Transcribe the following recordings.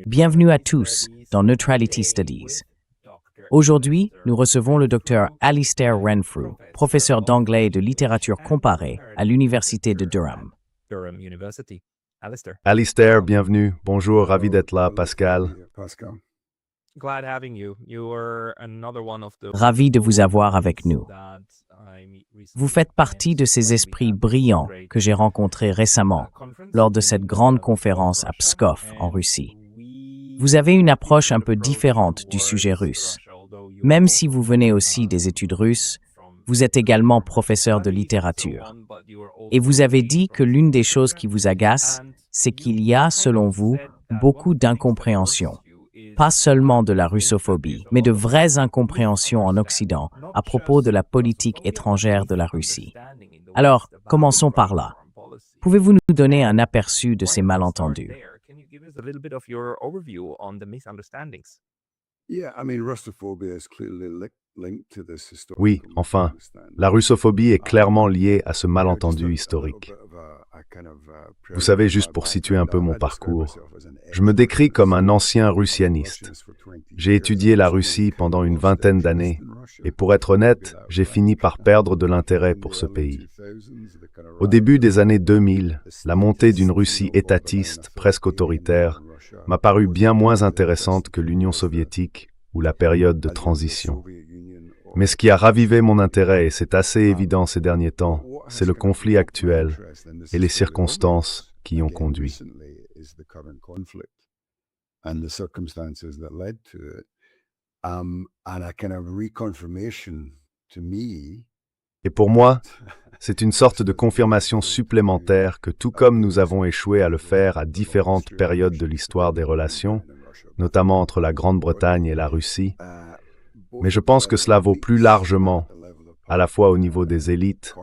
Bienvenue à tous dans Neutrality Studies. Aujourd'hui, nous recevons le Dr Alistair Renfrew, professeur d'anglais et de littérature comparée à l'Université de Durham. Alistair, bienvenue. Bonjour, ravi d'être là, Pascal. Ravi de vous avoir avec nous. Vous faites partie de ces esprits brillants que j'ai rencontrés récemment lors de cette grande conférence à Pskov, en Russie. Vous avez une approche un peu différente du sujet russe. Même si vous venez aussi des études russes, vous êtes également professeur de littérature. Et vous avez dit que l'une des choses qui vous agace, c'est qu'il y a, selon vous, beaucoup d'incompréhension. Pas seulement de la russophobie, mais de vraies incompréhensions en Occident à propos de la politique étrangère de la Russie. Alors, commençons par là. Pouvez-vous nous donner un aperçu de ces malentendus? Oui, enfin, la russophobie est clairement liée à ce malentendu historique. Vous savez, juste pour situer un peu mon parcours, je me décris comme un ancien russianiste. J'ai étudié la Russie pendant une vingtaine d'années, et pour être honnête, j'ai fini par perdre de l'intérêt pour ce pays. Au début des années 2000, la montée d'une Russie étatiste, presque autoritaire, m'a paru bien moins intéressante que l'Union soviétique ou la période de transition. Mais ce qui a ravivé mon intérêt, et c'est assez évident ces derniers temps, c'est le conflit actuel et les circonstances qui y ont conduit. Et pour moi, c'est une sorte de confirmation supplémentaire que tout comme nous avons échoué à le faire à différentes périodes de l'histoire des relations, notamment entre la Grande-Bretagne et la Russie, mais je pense que cela vaut plus largement, à la fois au niveau des élites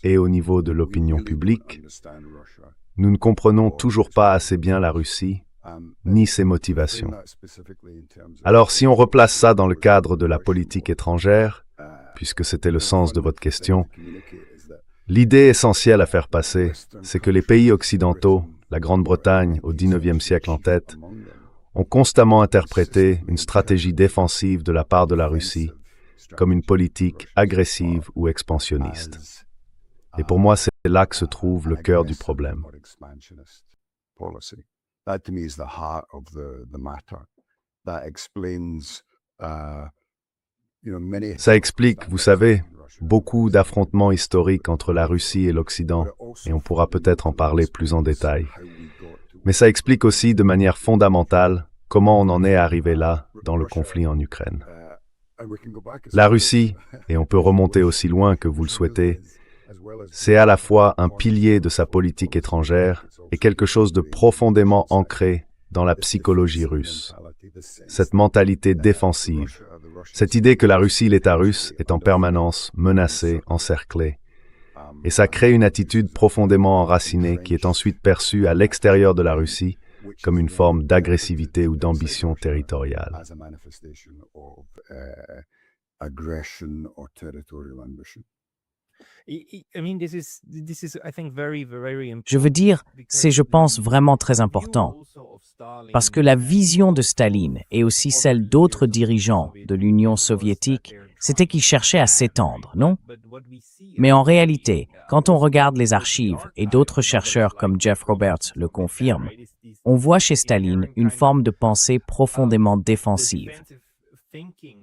et au niveau de l'opinion publique. Nous ne comprenons toujours pas assez bien la Russie, ni ses motivations. Alors, si on replace ça dans le cadre de la politique étrangère, puisque c'était le sens de votre question, l'idée essentielle à faire passer, c'est que les pays occidentaux, la Grande-Bretagne au XIXe siècle en tête, ont constamment interprété une stratégie défensive de la part de la Russie comme une politique agressive ou expansionniste. Et pour moi, c'est là que se trouve le cœur du problème. Ça explique, vous savez, beaucoup d'affrontements historiques entre la Russie et l'Occident, et on pourra peut-être en parler plus en détail. Mais ça explique aussi de manière fondamentale comment on en est arrivé là dans le conflit en Ukraine. La Russie, et on peut remonter aussi loin que vous le souhaitez, c'est à la fois un pilier de sa politique étrangère et quelque chose de profondément ancré dans la psychologie russe. Cette mentalité défensive, cette idée que la Russie, l'État russe, est en permanence menacée, encerclée. Et ça crée une attitude profondément enracinée qui est ensuite perçue à l'extérieur de la Russie comme une forme d'agressivité ou d'ambition territoriale. Je veux dire, c'est, je pense, vraiment très important, parce que la vision de Staline et aussi celle d'autres dirigeants de l'Union soviétique, c'était qu'ils cherchaient à s'étendre, non? Mais en réalité, quand on regarde les archives, et d'autres chercheurs comme Jeff Roberts le confirment, on voit chez Staline une forme de pensée profondément défensive.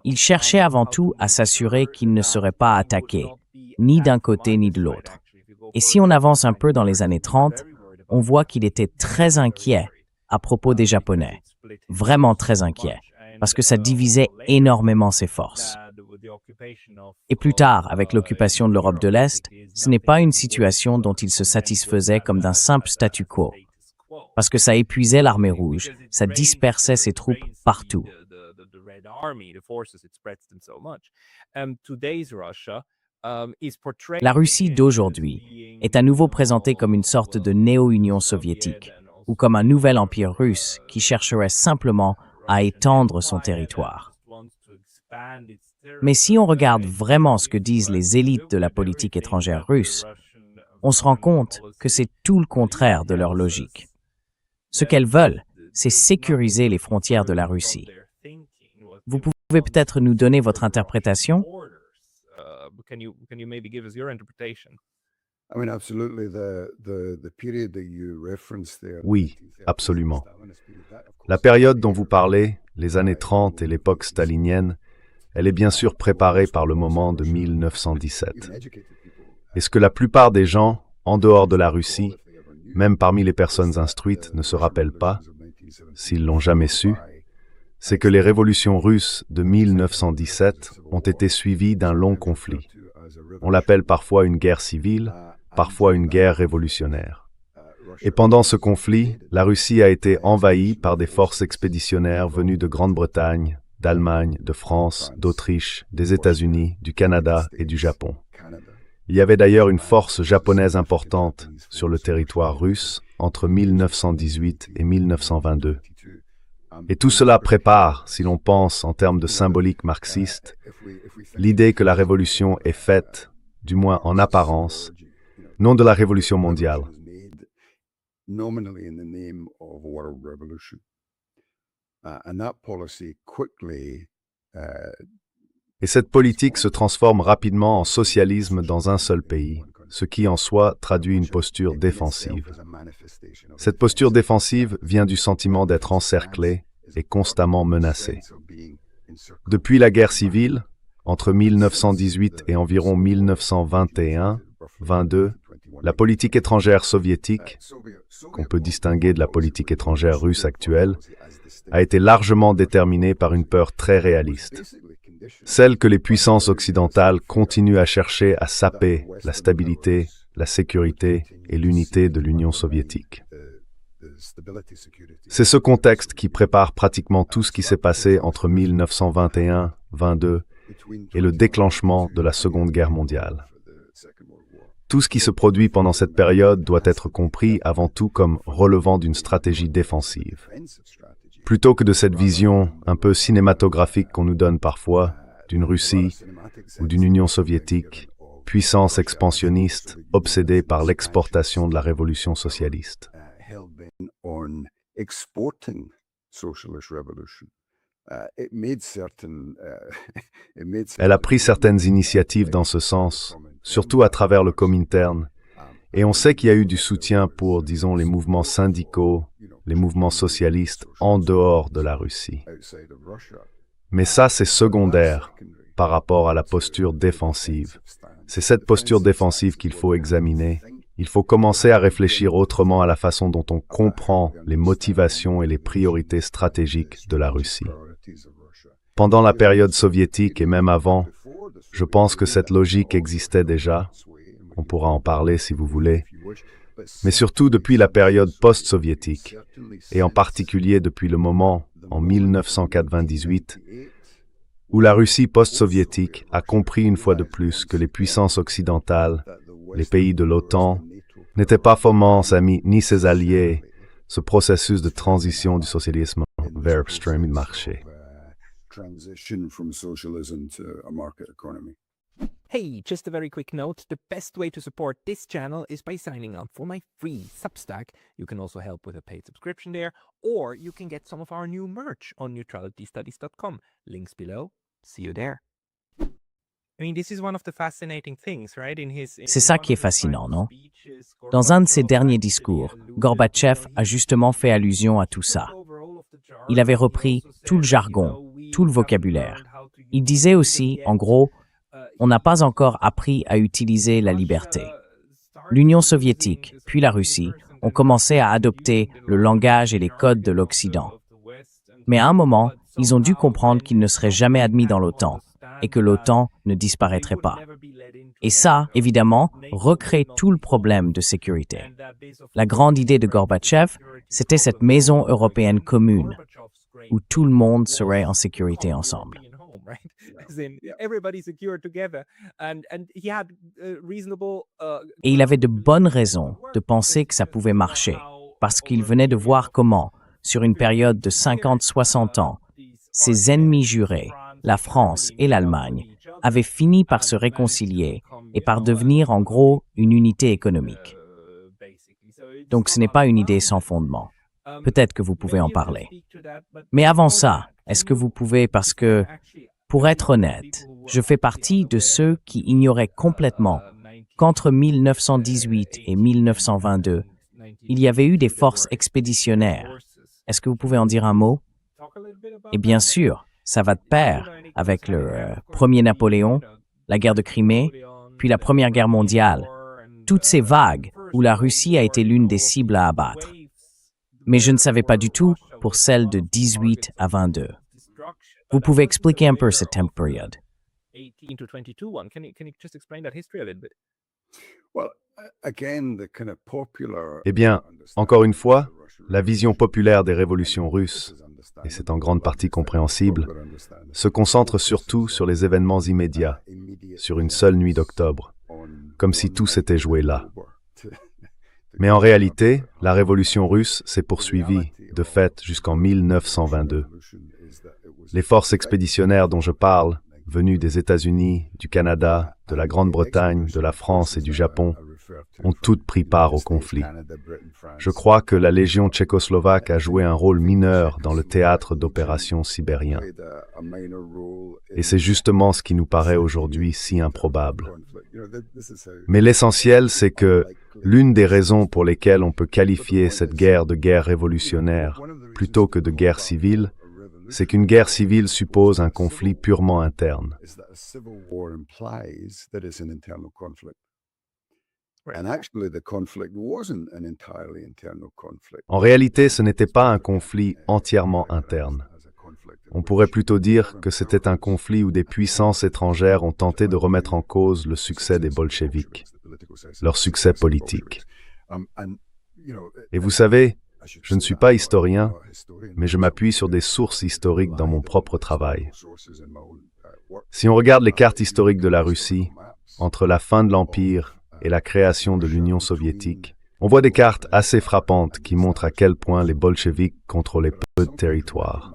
Il cherchait avant tout à s'assurer qu'il ne serait pas attaqué, ni d'un côté ni de l'autre. Et si on avance un peu dans les années 30, on voit qu'il était très inquiet à propos des Japonais. Vraiment très inquiet, parce que ça divisait énormément ses forces. Et plus tard, avec l'occupation de l'Europe de l'Est, ce n'est pas une situation dont il se satisfaisait comme d'un simple statu quo, parce que ça épuisait l'armée rouge, ça dispersait ses troupes partout. La Russie d'aujourd'hui est à nouveau présentée comme une sorte de néo-Union soviétique, ou comme un nouvel empire russe qui chercherait simplement à étendre son territoire. Mais si on regarde vraiment ce que disent les élites de la politique étrangère russe, on se rend compte que c'est tout le contraire de leur logique. Ce qu'elles veulent, c'est sécuriser les frontières de la Russie. Vous pouvez peut-être nous donner votre interprétation? Oui, absolument. La période dont vous parlez, les années 30 et l'époque stalinienne, elle est bien sûr préparée par le moment de 1917. Et ce que la plupart des gens, en dehors de la Russie, même parmi les personnes instruites, ne se rappellent pas, s'ils l'ont jamais su, c'est que les révolutions russes de 1917 ont été suivies d'un long conflit. On l'appelle parfois une guerre civile, parfois une guerre révolutionnaire. Et pendant ce conflit, la Russie a été envahie par des forces expéditionnaires venues de Grande-Bretagne, d'Allemagne, de France, d'Autriche, des États-Unis, du Canada et du Japon. Il y avait d'ailleurs une force japonaise importante sur le territoire russe entre 1918 et 1922. Et tout cela prépare, si l'on pense en termes de symbolique marxiste, l'idée que la révolution est faite, du moins en apparence, non de la révolution mondiale. Et cette politique se transforme rapidement en socialisme dans un seul pays, ce qui en soi traduit une posture défensive. Cette posture défensive vient du sentiment d'être encerclé et constamment menacé. Depuis la guerre civile, entre 1918 et environ 1921-22, la politique étrangère soviétique, qu'on peut distinguer de la politique étrangère russe actuelle, a été largement déterminée par une peur très réaliste. Celle que les puissances occidentales continuent à chercher à saper la stabilité, la sécurité et l'unité de l'Union soviétique. C'est ce contexte qui prépare pratiquement tout ce qui s'est passé entre 1921-22 et le déclenchement de la Seconde Guerre mondiale. Tout ce qui se produit pendant cette période doit être compris avant tout comme relevant d'une stratégie défensive. Plutôt que de cette vision un peu cinématographique qu'on nous donne parfois d'une Russie ou d'une Union soviétique, puissance expansionniste obsédée par l'exportation de la révolution socialiste. Elle a pris certaines initiatives dans ce sens, surtout à travers le Comintern, et on sait qu'il y a eu du soutien pour, disons, les mouvements syndicaux, les mouvements socialistes en dehors de la Russie. Mais ça, c'est secondaire par rapport à la posture défensive. C'est cette posture défensive qu'il faut examiner. Il faut commencer à réfléchir autrement à la façon dont on comprend les motivations et les priorités stratégiques de la Russie. Pendant la période soviétique et même avant, je pense que cette logique existait déjà. On pourra en parler si vous voulez. Mais surtout depuis la période post-soviétique, et en particulier depuis le moment, en 1998, où la Russie post-soviétique a compris une fois de plus que les puissances occidentales, les pays de l'OTAN, n'étaient pas forcément ses amis ni ses alliés, ce processus de transition du socialisme vers le marché. Hey, just a very quick note, the best way to support this channel is by signing up for my free Substack. You can also help with a paid subscription there, or you can get some of our new merch on neutralitystudies.com. Links below. See you there. I mean, this is one of the fascinating things, right? C'est ça qui est fascinant, non? Dans un de ses derniers discours, Gorbatchev a justement fait allusion à tout ça. Il avait repris tout le jargon, tout le vocabulaire. Il disait aussi, en gros, on n'a pas encore appris à utiliser la liberté. L'Union soviétique, puis la Russie, ont commencé à adopter le langage et les codes de l'Occident. Mais à un moment, ils ont dû comprendre qu'ils ne seraient jamais admis dans l'OTAN et que l'OTAN ne disparaîtrait pas. Et ça, évidemment, recrée tout le problème de sécurité. La grande idée de Gorbatchev, c'était cette maison européenne commune, où tout le monde serait en sécurité ensemble. Et il avait de bonnes raisons de penser que ça pouvait marcher, parce qu'il venait de voir comment, sur une période de 50-60 ans, ses ennemis jurés, la France et l'Allemagne, avaient fini par se réconcilier et par devenir en gros une unité économique. Donc ce n'est pas une idée sans fondement. Peut-être que vous pouvez en parler. Mais avant ça, est-ce que vous pouvez, parce que, pour être honnête, je fais partie de ceux qui ignoraient complètement qu'entre 1918 et 1922, il y avait eu des forces expéditionnaires. Est-ce que vous pouvez en dire un mot? Et bien sûr, ça va de pair avec le premier Napoléon, la guerre de Crimée, puis la Première Guerre mondiale. Toutes ces vagues où la Russie a été l'une des cibles à abattre. Mais je ne savais pas du tout pour celle de 18 à 22. Vous pouvez expliquer un peu cette time period? 18 to 22 one. Can you just explain that history a little bit? Eh bien, encore une fois, la vision populaire des révolutions russes, et c'est en grande partie compréhensible, se concentre surtout sur les événements immédiats, sur une seule nuit d'octobre, comme si tout s'était joué là. Mais en réalité, la révolution russe s'est poursuivie, de fait, jusqu'en 1922. Les forces expéditionnaires dont je parle, venues des États-Unis, du Canada, de la Grande-Bretagne, de la France et du Japon, ont toutes pris part au conflit. Je crois que la Légion tchécoslovaque a joué un rôle mineur dans le théâtre d'opérations sibérien. Et c'est justement ce qui nous paraît aujourd'hui si improbable. Mais l'essentiel, c'est que l'une des raisons pour lesquelles on peut qualifier cette guerre de guerre révolutionnaire plutôt que de guerre civile, c'est qu'une guerre civile suppose un conflit purement interne. En réalité, ce n'était pas un conflit entièrement interne. On pourrait plutôt dire que c'était un conflit où des puissances étrangères ont tenté de remettre en cause le succès des bolcheviks, leur succès politique. Et vous savez, je ne suis pas historien, mais je m'appuie sur des sources historiques dans mon propre travail. Si on regarde les cartes historiques de la Russie, entre la fin de l'Empire et la création de l'Union soviétique, on voit des cartes assez frappantes qui montrent à quel point les bolcheviks contrôlaient peu de territoire.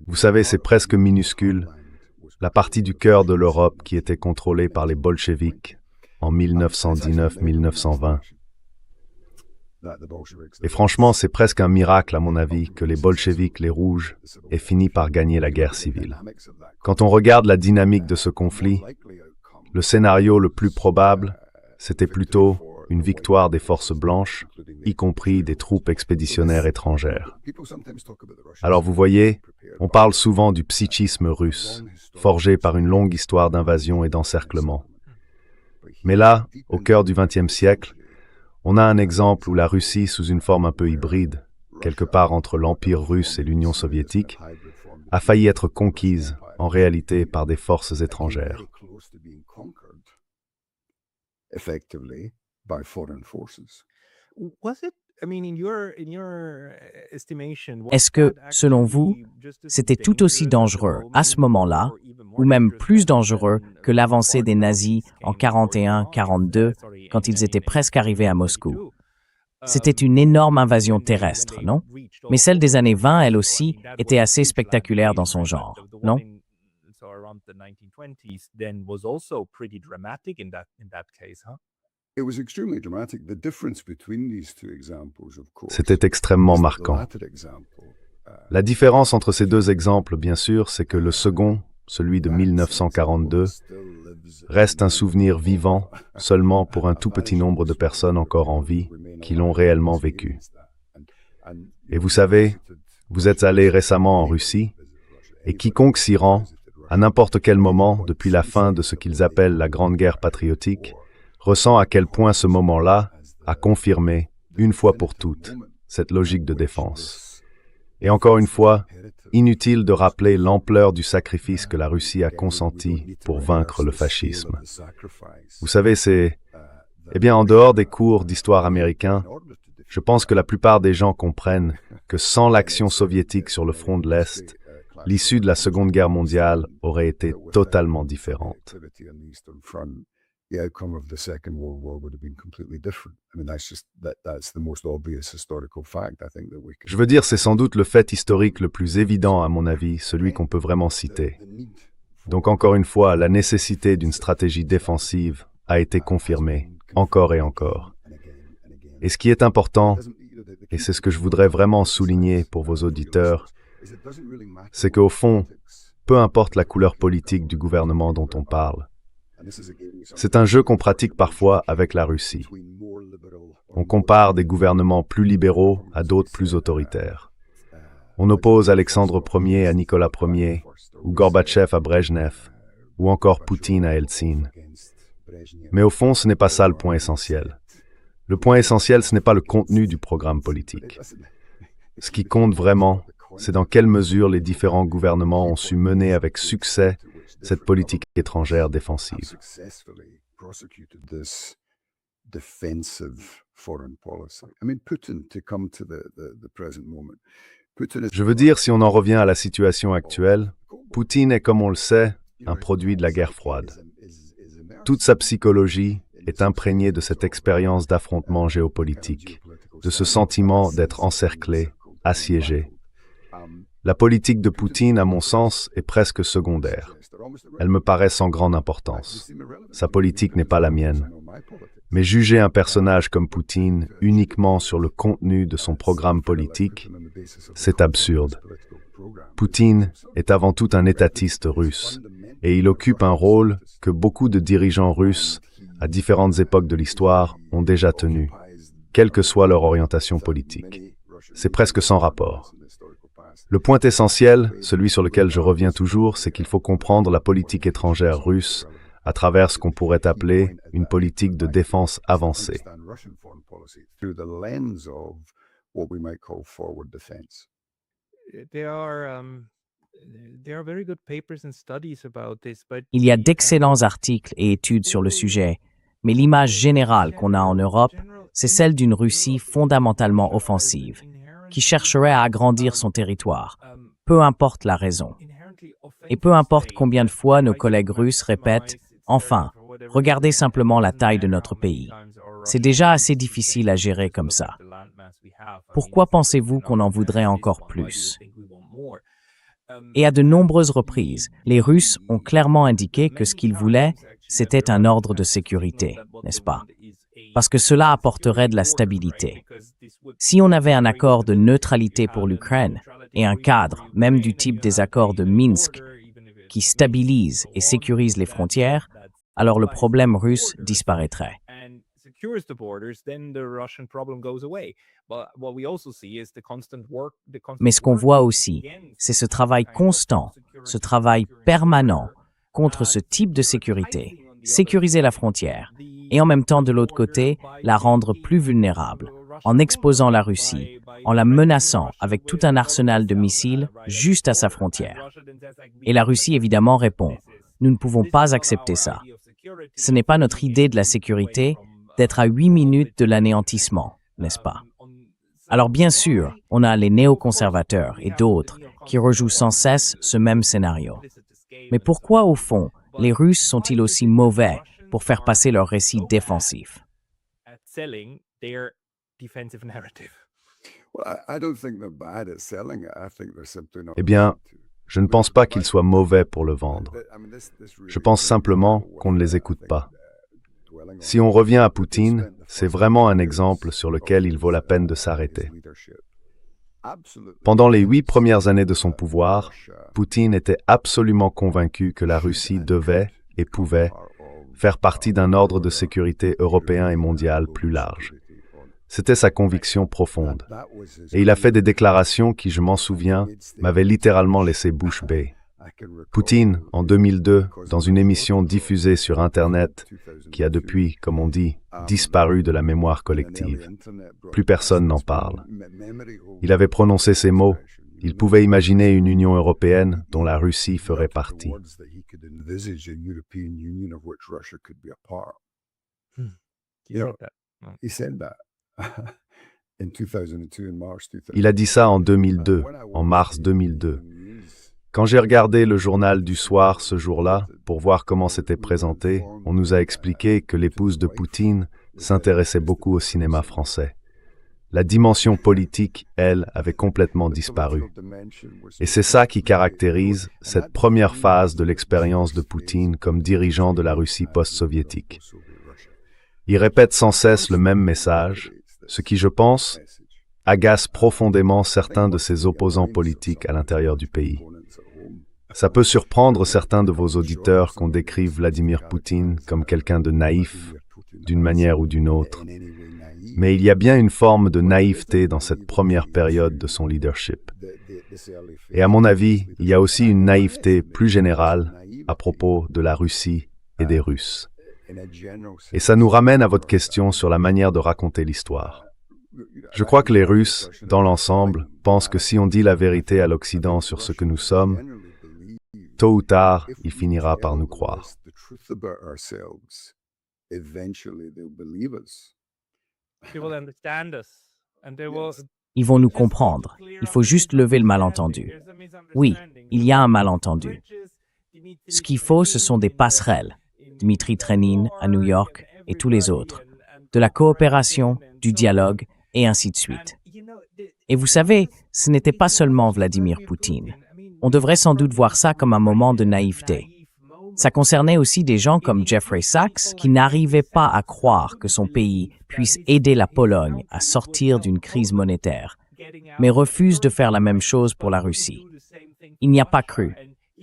Vous savez, c'est presque minuscule, la partie du cœur de l'Europe qui était contrôlée par les bolcheviks en 1919-1920. Et franchement, c'est presque un miracle, à mon avis, que les bolcheviks, les rouges, aient fini par gagner la guerre civile. Quand on regarde la dynamique de ce conflit, le scénario le plus probable, c'était plutôt une victoire des forces blanches, y compris des troupes expéditionnaires étrangères. Alors vous voyez, on parle souvent du psychisme russe, forgé par une longue histoire d'invasion et d'encerclement. Mais là, au cœur du XXe siècle, on a un exemple où la Russie, sous une forme un peu hybride, quelque part entre l'Empire russe et l'Union soviétique, a failli être conquise, en réalité, par des forces étrangères. Est-ce que, selon vous, c'était tout aussi dangereux à ce moment-là, ou même plus dangereux que l'avancée des nazis en 41-42, quand ils étaient presque arrivés à Moscou? C'était une énorme invasion terrestre, non? Mais celle des années 20, elle aussi, était assez spectaculaire dans son genre, non? C'était extrêmement marquant. La différence entre ces deux exemples, bien sûr, c'est que le second, celui de 1942, reste un souvenir vivant seulement pour un tout petit nombre de personnes encore en vie qui l'ont réellement vécu. Et vous savez, vous êtes allé récemment en Russie, et quiconque s'y rend, à n'importe quel moment depuis la fin de ce qu'ils appellent la Grande Guerre patriotique, ressent à quel point ce moment-là a confirmé, une fois pour toutes, cette logique de défense. Et encore une fois, inutile de rappeler l'ampleur du sacrifice que la Russie a consenti pour vaincre le fascisme. Vous savez, en dehors des cours d'histoire américains, je pense que la plupart des gens comprennent que sans l'action soviétique sur le front de l'Est, l'issue de la Seconde Guerre mondiale aurait été totalement différente. Je veux dire, c'est sans doute le fait historique le plus évident, à mon avis, celui qu'on peut vraiment citer. Donc encore une fois, la nécessité d'une stratégie défensive a été confirmée, encore et encore. Et ce qui est important, et c'est ce que je voudrais vraiment souligner pour vos auditeurs, c'est qu'au fond, peu importe la couleur politique du gouvernement dont on parle, c'est un jeu qu'on pratique parfois avec la Russie. On compare des gouvernements plus libéraux à d'autres plus autoritaires. On oppose Alexandre Ier à Nicolas Ier, ou Gorbatchev à Brejnev, ou encore Poutine à Eltsine. Mais au fond, ce n'est pas ça le point essentiel. Le point essentiel, ce n'est pas le contenu du programme politique. Ce qui compte vraiment, c'est dans quelle mesure les différents gouvernements ont su mener avec succès cette politique étrangère défensive. Je veux dire, si on en revient à la situation actuelle, Poutine est, comme on le sait, un produit de la guerre froide. Toute sa psychologie est imprégnée de cette expérience d'affrontement géopolitique, de ce sentiment d'être encerclé, assiégé. La politique de Poutine, à mon sens, est presque secondaire. Elle me paraît sans grande importance. Sa politique n'est pas la mienne. Mais juger un personnage comme Poutine uniquement sur le contenu de son programme politique, c'est absurde. Poutine est avant tout un étatiste russe, et il occupe un rôle que beaucoup de dirigeants russes, à différentes époques de l'histoire, ont déjà tenu, quelle que soit leur orientation politique. C'est presque sans rapport. Le point essentiel, celui sur lequel je reviens toujours, c'est qu'il faut comprendre la politique étrangère russe à travers ce qu'on pourrait appeler une politique de défense avancée. Il y a d'excellents articles et études sur le sujet, mais l'image générale qu'on a en Europe, c'est celle d'une Russie fondamentalement offensive, qui chercherait à agrandir son territoire, peu importe la raison. Et peu importe combien de fois nos collègues russes répètent « Enfin, regardez simplement la taille de notre pays. C'est déjà assez difficile à gérer comme ça. Pourquoi pensez-vous qu'on en voudrait encore plus ?» Et à de nombreuses reprises, les Russes ont clairement indiqué que ce qu'ils voulaient, c'était un ordre de sécurité, n'est-ce pas? Parce que cela apporterait de la stabilité. Si on avait un accord de neutralité pour l'Ukraine et un cadre, même du type des accords de Minsk, qui stabilise et sécurise les frontières, alors le problème russe disparaîtrait. Mais ce qu'on voit aussi, c'est ce travail constant, ce travail permanent contre ce type de sécurité, sécuriser la frontière, et en même temps, de l'autre côté, la rendre plus vulnérable, en exposant la Russie, en la menaçant avec tout un arsenal de missiles juste à sa frontière. Et la Russie, évidemment, répond « Nous ne pouvons pas accepter ça. Ce n'est pas notre idée de la sécurité d'être à 8 minutes de l'anéantissement, n'est-ce pas ?» Alors bien sûr, on a les néoconservateurs et d'autres qui rejouent sans cesse ce même scénario. Mais pourquoi, au fond, les Russes sont-ils aussi mauvais pour faire passer leur récit défensif? Eh bien, je ne pense pas qu'ils soient mauvais pour le vendre. Je pense simplement qu'on ne les écoute pas. Si on revient à Poutine, c'est vraiment un exemple sur lequel il vaut la peine de s'arrêter. Pendant les 8 premières années de son pouvoir, Poutine était absolument convaincu que la Russie devait et pouvait faire partie d'un ordre de sécurité européen et mondial plus large. C'était sa conviction profonde. Et il a fait des déclarations qui, je m'en souviens, m'avaient littéralement laissé bouche bée. Poutine, en 2002, dans une émission diffusée sur Internet, qui a depuis, comme on dit, disparu de la mémoire collective. Plus personne n'en parle. Il avait prononcé ces mots. Il pouvait imaginer une Union européenne dont la Russie ferait partie. Il a dit ça en 2002, en mars 2002. Quand j'ai regardé le journal du soir ce jour-là, pour voir comment c'était présenté, on nous a expliqué que l'épouse de Poutine s'intéressait beaucoup au cinéma français. la dimension politique, elle, avait complètement disparu. Et c'est ça qui caractérise cette première phase de l'expérience de Poutine comme dirigeant de la Russie post-soviétique. Il répète sans cesse le même message, ce qui, je pense, agace profondément certains de ses opposants politiques à l'intérieur du pays. Ça peut surprendre certains de vos auditeurs qu'on décrive Vladimir Poutine comme quelqu'un de naïf, d'une manière ou d'une autre. Mais il y a bien une forme de naïveté dans cette première période de son leadership. Et à mon avis, il y a aussi une naïveté plus générale à propos de la Russie et des Russes. Et ça nous ramène à votre question sur la manière de raconter l'histoire. Je crois que les Russes, dans l'ensemble, pensent que si on dit la vérité à l'Occident sur ce que nous sommes, tôt ou tard, il finira par nous croire. Ils vont nous comprendre. Il faut juste lever le malentendu. Oui, il y a un malentendu. Ce qu'il faut, ce sont des passerelles. Dmitri Trenin à New York et tous les autres. De la coopération, du dialogue, et ainsi de suite. Et vous savez, ce n'était pas seulement Vladimir Poutine. On devrait sans doute voir ça comme un moment de naïveté. Ça concernait aussi des gens comme Jeffrey Sachs qui n'arrivaient pas à croire que son pays puisse aider la Pologne à sortir d'une crise monétaire, mais refusent de faire la même chose pour la Russie. Il n'y a pas cru,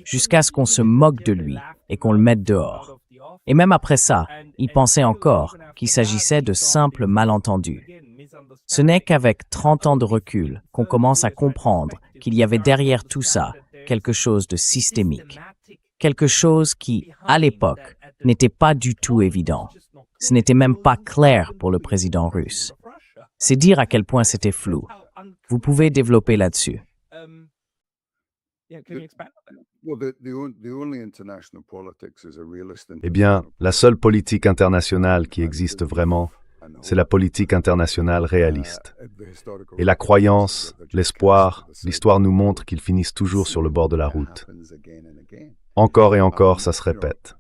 jusqu'à ce qu'on se moque de lui et qu'on le mette dehors. Et même après ça, il pensait encore qu'il s'agissait de simples malentendus. Ce n'est qu'avec 30 ans de recul qu'on commence à comprendre qu'il y avait derrière tout ça quelque chose de systémique. Quelque chose qui, à l'époque, n'était pas du tout évident. Ce n'était même pas clair pour le président russe. C'est dire à quel point c'était flou. Vous pouvez développer là-dessus. Eh bien, la seule politique internationale qui existe vraiment, c'est la politique internationale réaliste. Et la croyance, l'espoir, l'histoire nous montre qu'ils finissent toujours sur le bord de la route. Encore et encore, ça se répète.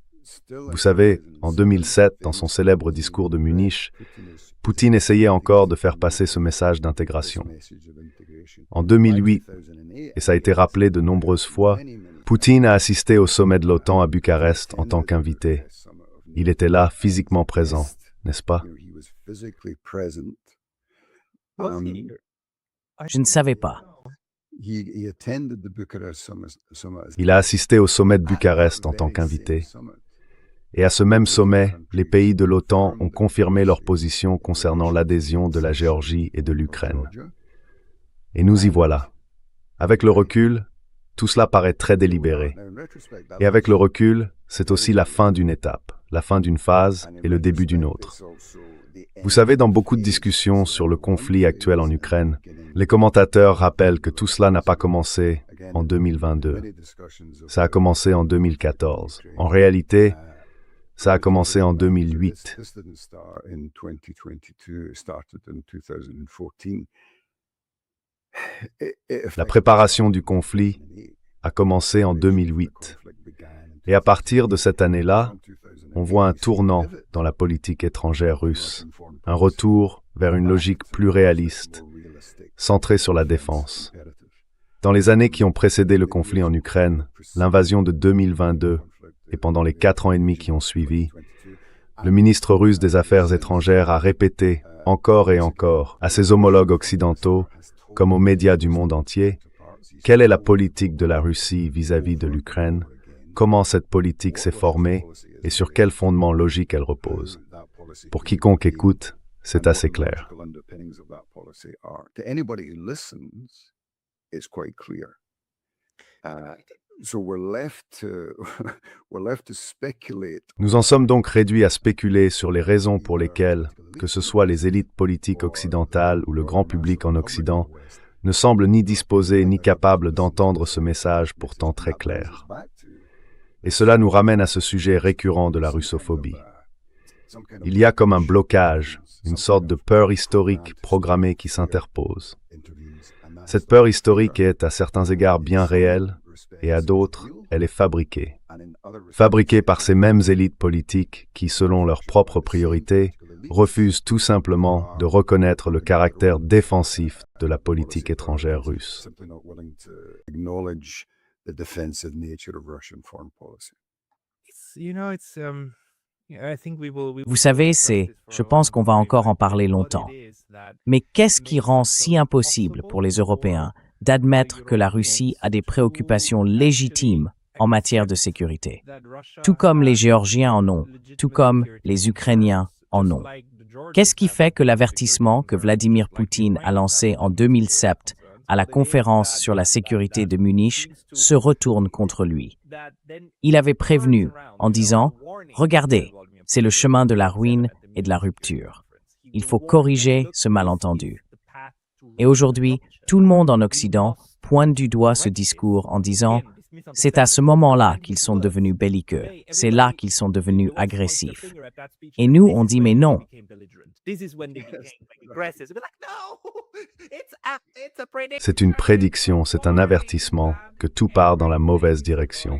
Vous savez, en 2007, dans son célèbre discours de Munich, Poutine essayait encore de faire passer ce message d'intégration. En 2008, et ça a été rappelé de nombreuses fois, Poutine a assisté au sommet de l'OTAN à Bucarest en tant qu'invité. Il était là, physiquement présent, n'est-ce pas? Je ne savais pas. Il a assisté au sommet de Bucarest en tant qu'invité. Et à ce même sommet, les pays de l'OTAN ont confirmé leur position concernant l'adhésion de la Géorgie et de l'Ukraine. Et nous y voilà. Avec le recul, tout cela paraît très délibéré. Et avec le recul, c'est aussi la fin d'une étape, la fin d'une phase et le début d'une autre. Vous savez, dans beaucoup de discussions sur le conflit actuel en Ukraine, les commentateurs rappellent que tout cela n'a pas commencé en 2022. Ça a commencé en 2014. En réalité, ça a commencé en 2008. La préparation du conflit a commencé en 2008. Et à partir de cette année-là, on voit un tournant dans la politique étrangère russe, un retour vers une logique plus réaliste, centrée sur la défense. Dans les années qui ont précédé le conflit en Ukraine, l'invasion de 2022 et pendant les 4 ans et demi qui ont suivi, le ministre russe des Affaires étrangères a répété encore et encore à ses homologues occidentaux, comme aux médias du monde entier, quelle est la politique de la Russie vis-à-vis de l'Ukraine, comment cette politique s'est formée et sur quel fondement logique elle repose. Pour quiconque écoute, c'est assez clair. Nous en sommes donc réduits à spéculer sur les raisons pour lesquelles, que ce soit les élites politiques occidentales ou le grand public en Occident, ne semblent ni disposés ni capables d'entendre ce message pourtant très clair. Et cela nous ramène à ce sujet récurrent de la russophobie. Il y a comme un blocage, une sorte de peur historique programmée qui s'interpose. Cette peur historique est à certains égards bien réelle, et à d'autres, elle est fabriquée. Fabriquée par ces mêmes élites politiques qui, selon leurs propres priorités, refuse tout simplement de reconnaître le caractère défensif de la politique étrangère russe. Vous savez, je pense qu'on va encore en parler longtemps. Mais qu'est-ce qui rend si impossible pour les Européens d'admettre que la Russie a des préoccupations légitimes en matière de sécurité, tout comme les Géorgiens en ont, tout comme les Ukrainiens en ont? Qu'est-ce qui fait que l'avertissement que Vladimir Poutine a lancé en 2007 à la conférence sur la sécurité de Munich se retourne contre lui? Il avait prévenu en disant « Regardez, c'est le chemin de la ruine et de la rupture. Il faut corriger ce malentendu. » Et aujourd'hui, tout le monde en Occident pointe du doigt ce discours en disant « C'est à ce moment-là qu'ils sont devenus belliqueux, c'est là qu'ils sont devenus agressifs. » Et nous, on dit « Mais non. » C'est une prédiction, c'est un avertissement que tout part dans la mauvaise direction.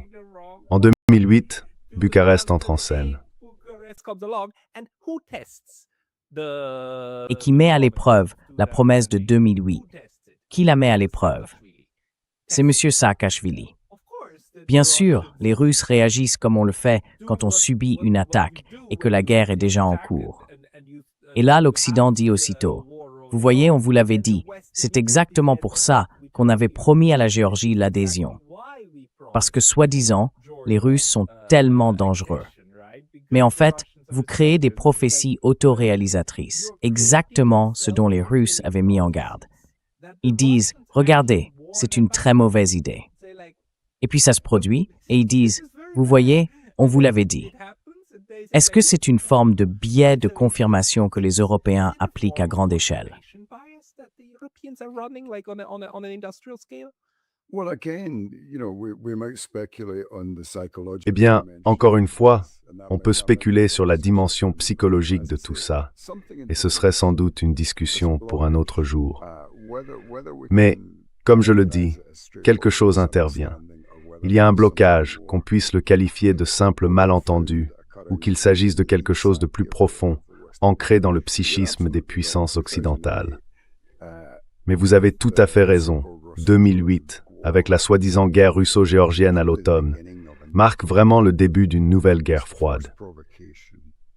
En 2008, Bucarest entre en scène. Et qui met à l'épreuve la promesse de 2008. Qui la met à l'épreuve? C'est M. Saakashvili. Bien sûr, les Russes réagissent comme on le fait quand on subit une attaque et que la guerre est déjà en cours. Et là, l'Occident dit aussitôt, « Vous voyez, on vous l'avait dit, c'est exactement pour ça qu'on avait promis à la Géorgie l'adhésion. Parce que, soi-disant, les Russes sont tellement dangereux. » Mais en fait, vous créez des prophéties autoréalisatrices, exactement ce dont les Russes avaient mis en garde. Ils disent, « Regardez, c'est une très mauvaise idée. » Et puis ça se produit, et ils disent, « Vous voyez, on vous l'avait dit. » Est-ce que c'est une forme de biais de confirmation que les Européens appliquent à grande échelle? Eh bien, encore une fois, on peut spéculer sur la dimension psychologique de tout ça, et ce serait sans doute une discussion pour un autre jour. Mais, comme je le dis, quelque chose intervient. Il y a un blocage, qu'on puisse le qualifier de simple malentendu, ou qu'il s'agisse de quelque chose de plus profond, ancré dans le psychisme des puissances occidentales. Mais vous avez tout à fait raison. 2008, avec la soi-disant guerre russo-géorgienne à l'automne, marque vraiment le début d'une nouvelle guerre froide.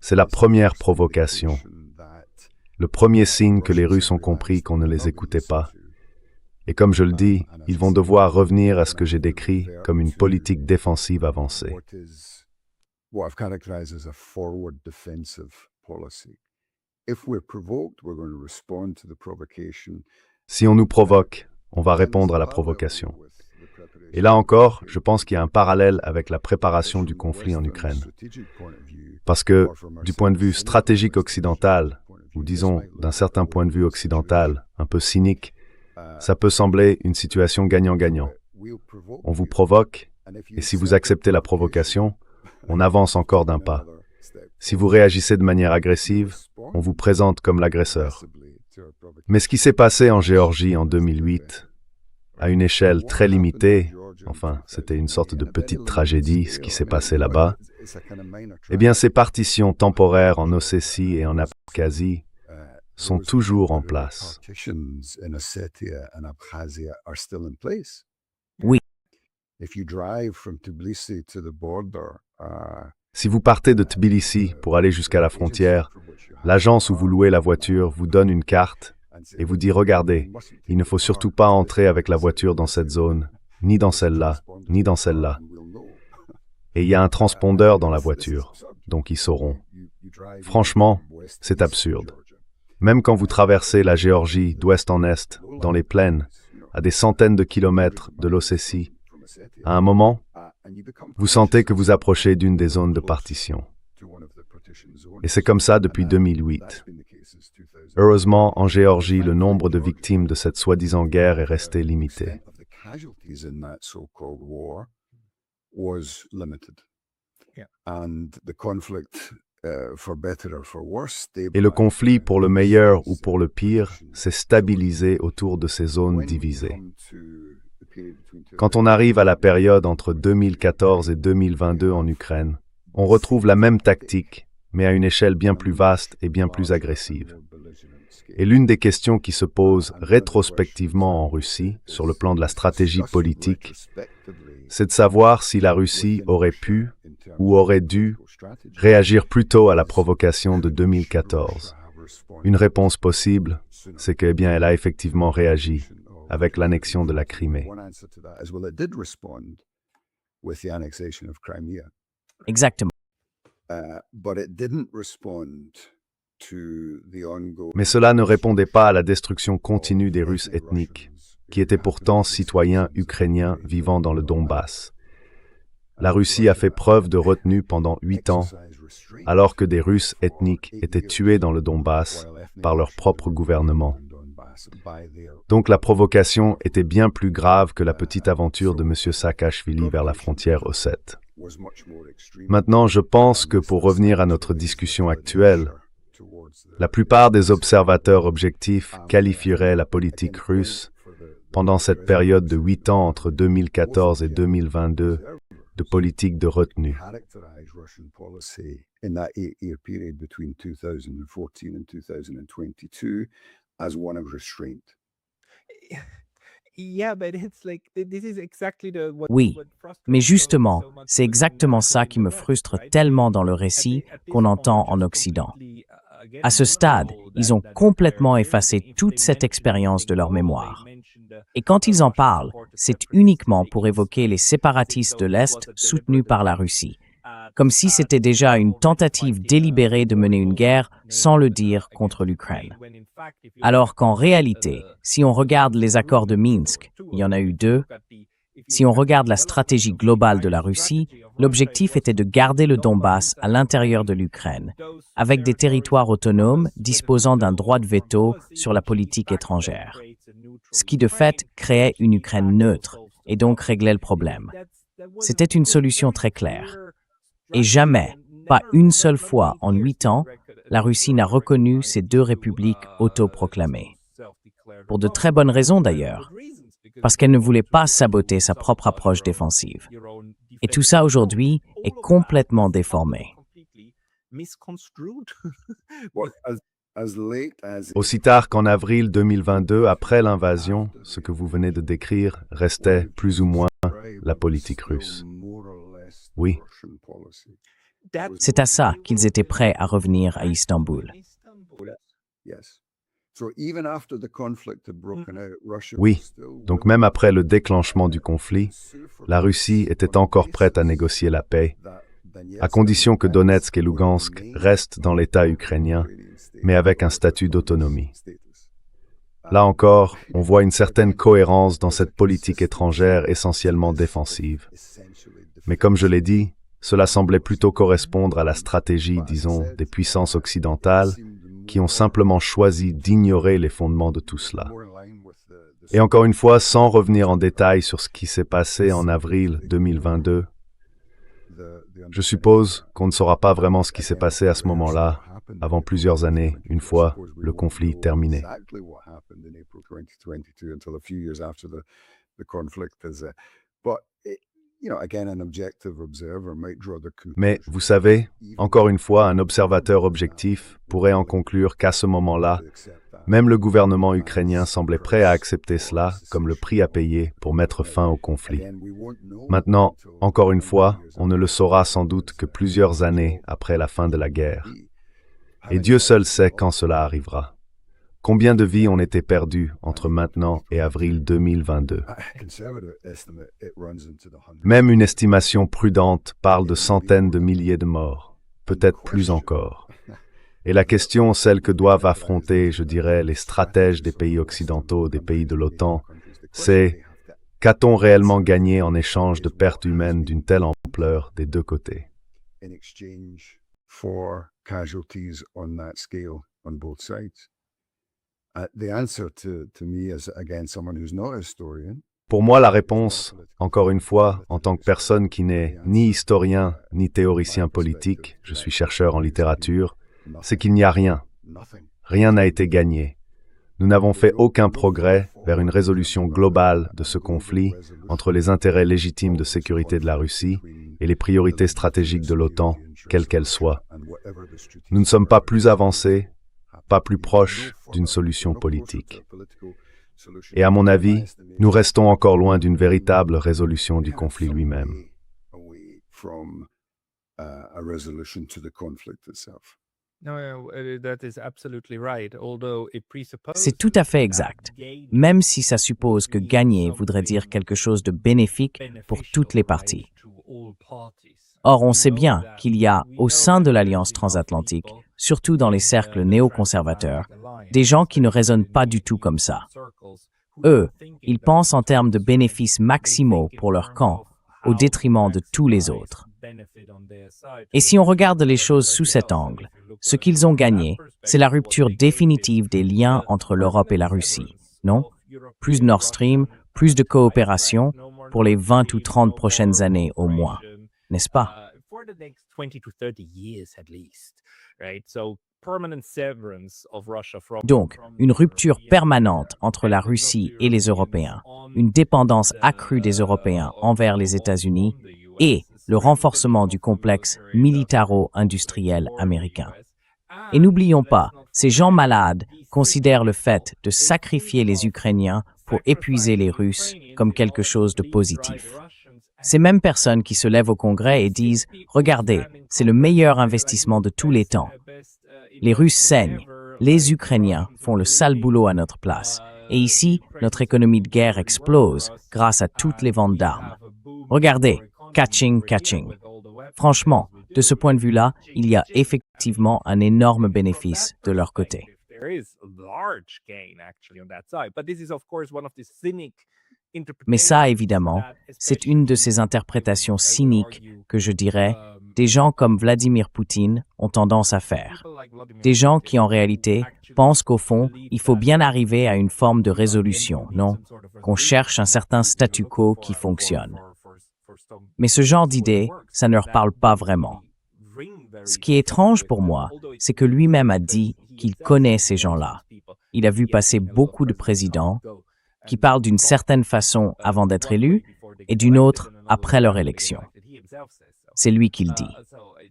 C'est la première provocation, le premier signe que les Russes ont compris qu'on ne les écoutait pas. Et comme je le dis, ils vont devoir revenir à ce que j'ai décrit comme une politique défensive avancée. Si on nous provoque, on va répondre à la provocation. Et là encore, je pense qu'il y a un parallèle avec la préparation du conflit en Ukraine. Parce que, du point de vue stratégique occidental, ou disons d'un certain point de vue occidental, un peu cynique, ça peut sembler une situation gagnant-gagnant. On vous provoque, et si vous acceptez la provocation, on avance encore d'un pas. Si vous réagissez de manière agressive, on vous présente comme l'agresseur. Mais ce qui s'est passé en Géorgie en 2008, à une échelle très limitée, enfin, c'était une sorte de petite tragédie, ce qui s'est passé là-bas, eh bien, ces partitions temporaires en Ossétie et en Abkhazie sont toujours en place. Oui. Si vous partez de Tbilissi pour aller jusqu'à la frontière, l'agence où vous louez la voiture vous donne une carte et vous dit « Regardez, il ne faut surtout pas entrer avec la voiture dans cette zone, ni dans celle-là, ni dans celle-là. » Et il y a un transpondeur dans la voiture, donc ils sauront. Franchement, c'est absurde. Même quand vous traversez la Géorgie d'ouest en est, dans les plaines, à des centaines de kilomètres de l'Ossétie, à un moment, vous sentez que vous approchez d'une des zones de partition. Et c'est comme ça depuis 2008. Heureusement, en Géorgie, le nombre de victimes de cette soi-disant guerre est resté limité. Et le conflit, pour le meilleur ou pour le pire, s'est stabilisé autour de ces zones divisées. Quand on arrive à la période entre 2014 et 2022 en Ukraine, on retrouve la même tactique, mais à une échelle bien plus vaste et bien plus agressive. Et l'une des questions qui se posent rétrospectivement en Russie, sur le plan de la stratégie politique, c'est de savoir si la Russie aurait pu ou aurait dû réagir plus tôt à la provocation de 2014. Une réponse possible, c'est que, eh bien, elle a effectivement réagi avec l'annexion de la Crimée. Exactement. Mais cela ne répondait pas à la destruction continue des Russes ethniques, qui étaient pourtant citoyens ukrainiens vivant dans le Donbass. La Russie a fait preuve de retenue pendant 8 ans, alors que des Russes ethniques étaient tués dans le Donbass par leur propre gouvernement. Donc la provocation était bien plus grave que la petite aventure de M. Saakashvili vers la frontière ossète. Maintenant, je pense que pour revenir à notre discussion actuelle, la plupart des observateurs objectifs qualifieraient la politique russe, pendant cette période de 8 ans entre 2014 et 2022, de politique de retenue. Oui, mais justement, c'est exactement ça qui me frustre tellement dans le récit qu'on entend en Occident. À ce stade, ils ont complètement effacé toute cette expérience de leur mémoire. Et quand ils en parlent, c'est uniquement pour évoquer les séparatistes de l'Est soutenus par la Russie, comme si c'était déjà une tentative délibérée de mener une guerre sans le dire contre l'Ukraine. Alors qu'en réalité, si on regarde les accords de Minsk, il y en a eu 2, si on regarde la stratégie globale de la Russie, l'objectif était de garder le Donbass à l'intérieur de l'Ukraine, avec des territoires autonomes disposant d'un droit de veto sur la politique étrangère, ce qui de fait créait une Ukraine neutre et donc réglait le problème. C'était une solution très claire. Et jamais, pas une seule fois en 8 ans, la Russie n'a reconnu ces 2 républiques autoproclamées. Pour de très bonnes raisons d'ailleurs, parce qu'elle ne voulait pas saboter sa propre approche défensive. Et tout ça aujourd'hui est complètement déformé. Aussi tard qu'en avril 2022, après l'invasion, ce que vous venez de décrire restait plus ou moins la politique russe. Oui. C'est à ça qu'ils étaient prêts à revenir à Istanbul. Oui, donc même après le déclenchement du conflit, la Russie était encore prête à négocier la paix, à condition que Donetsk et Lugansk restent dans l'État ukrainien, mais avec un statut d'autonomie. Là encore, on voit une certaine cohérence dans cette politique étrangère essentiellement défensive. Mais comme je l'ai dit, cela semblait plutôt correspondre à la stratégie, disons, des puissances occidentales qui ont simplement choisi d'ignorer les fondements de tout cela. Et encore une fois, sans revenir en détail sur ce qui s'est passé en avril 2022, je suppose qu'on ne saura pas vraiment ce qui s'est passé à ce moment-là, avant plusieurs années, une fois le conflit terminé. Mais, vous savez, encore une fois, un observateur objectif pourrait en conclure qu'à ce moment-là, même le gouvernement ukrainien semblait prêt à accepter cela comme le prix à payer pour mettre fin au conflit. Maintenant, encore une fois, on ne le saura sans doute que plusieurs années après la fin de la guerre. Et Dieu seul sait quand cela arrivera. Combien de vies ont été perdues entre maintenant et avril 2022? Même une estimation prudente parle de centaines de milliers de morts, peut-être plus encore. Et la question, celle que doivent affronter, je dirais, les stratèges des pays occidentaux, des pays de l'OTAN, c'est: qu'a-t-on réellement gagné en échange de pertes humaines d'une telle ampleur des 2 côtés? Pour moi, la réponse, encore une fois, en tant que personne qui n'est ni historien ni théoricien politique, je suis chercheur en littérature, c'est qu'il n'y a rien. Rien n'a été gagné. Nous n'avons fait aucun progrès vers une résolution globale de ce conflit entre les intérêts légitimes de sécurité de la Russie et les priorités stratégiques de l'OTAN, quelles qu'elles soient. Nous ne sommes pas plus avancés, pas plus proches d'une solution politique. Et à mon avis, nous restons encore loin d'une véritable résolution du conflit lui-même. C'est tout à fait exact, même si ça suppose que gagner voudrait dire quelque chose de bénéfique pour toutes les parties. Or, on sait bien qu'il y a, au sein de l'Alliance transatlantique, surtout dans les cercles néoconservateurs, des gens qui ne raisonnent pas du tout comme ça. Eux, ils pensent en termes de bénéfices maximaux pour leur camp, au détriment de tous les autres. Et si on regarde les choses sous cet angle, ce qu'ils ont gagné, c'est la rupture définitive des liens entre l'Europe et la Russie, non? Plus de Nord Stream, plus de coopération pour les 20 ou 30 prochaines années au moins, n'est-ce pas? Donc, une rupture permanente entre la Russie et les Européens, une dépendance accrue des Européens envers les États-Unis et le renforcement du complexe militaro-industriel américain. Et n'oublions pas, ces gens malades considèrent le fait de sacrifier les Ukrainiens pour épuiser les Russes comme quelque chose de positif. Ces mêmes personnes qui se lèvent au Congrès et disent « Regardez, c'est le meilleur investissement de tous les temps. Les Russes saignent, les Ukrainiens font le sale boulot à notre place. Et ici, notre économie de guerre explose grâce à toutes les ventes d'armes. Regardez, catching. Franchement, de ce point de vue-là, il y a effectivement un énorme bénéfice de leur côté. Mais ça, évidemment, c'est une de ces interprétations cyniques que je dirais, des gens comme Vladimir Poutine ont tendance à faire. Des gens qui, en réalité, pensent qu'au fond, il faut bien arriver à une forme de résolution, non? Qu'on cherche un certain statu quo qui fonctionne. Mais ce genre d'idée, ça ne leur parle pas vraiment. Ce qui est étrange pour moi, c'est que lui-même a dit qu'il connaît ces gens-là. Il a vu passer beaucoup de présidents qui parlent d'une certaine façon avant d'être élus et d'une autre après leur élection. C'est lui qui le dit.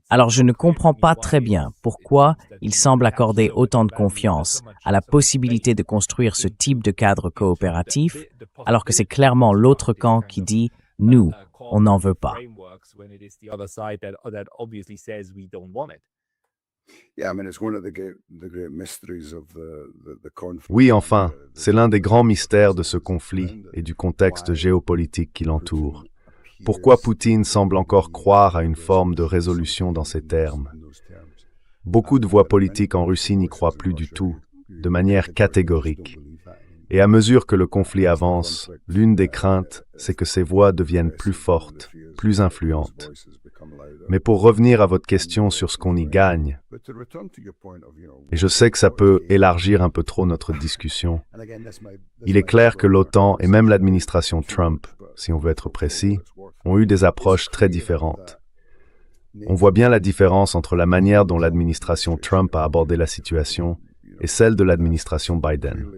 Alors je ne comprends pas très bien pourquoi il semble accorder autant de confiance à la possibilité de construire ce type de cadre coopératif, alors que c'est clairement l'autre camp qui dit « nous, on n'en veut pas ». Oui, enfin, c'est l'un des grands mystères de ce conflit et du contexte géopolitique qui l'entoure. Pourquoi Poutine semble encore croire à une forme de résolution dans ces termes? Beaucoup de voix politiques en Russie n'y croient plus du tout, de manière catégorique. Et à mesure que le conflit avance, l'une des craintes, c'est que ces voix deviennent plus fortes, plus influentes. Mais pour revenir à votre question sur ce qu'on y gagne, et je sais que ça peut élargir un peu trop notre discussion, il est clair que l'OTAN et même l'administration Trump, si on veut être précis, ont eu des approches très différentes. On voit bien la différence entre la manière dont l'administration Trump a abordé la situation et celle de l'administration Biden.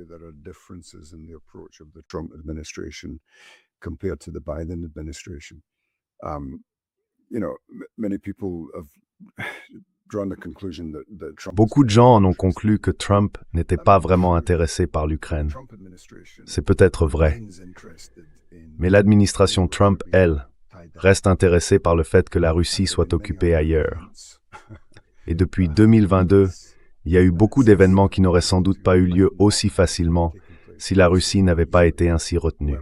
Beaucoup de gens en ont conclu que Trump n'était pas vraiment intéressé par l'Ukraine. C'est peut-être vrai. Mais l'administration Trump, elle, reste intéressée par le fait que la Russie soit occupée ailleurs. Et depuis 2022, il y a eu beaucoup d'événements qui n'auraient sans doute pas eu lieu aussi facilement si la Russie n'avait pas été ainsi retenue.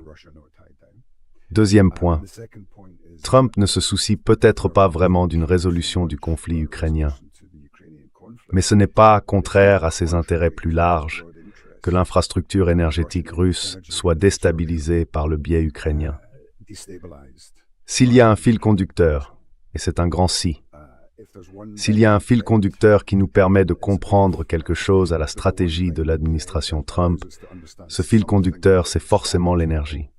Deuxième point, Trump ne se soucie peut-être pas vraiment d'une résolution du conflit ukrainien. Mais ce n'est pas contraire à ses intérêts plus larges que l'infrastructure énergétique russe soit déstabilisée par le biais ukrainien. S'il y a un fil conducteur, et c'est un grand si, s'il y a un fil conducteur qui nous permet de comprendre quelque chose à la stratégie de l'administration Trump, ce fil conducteur, c'est forcément l'énergie.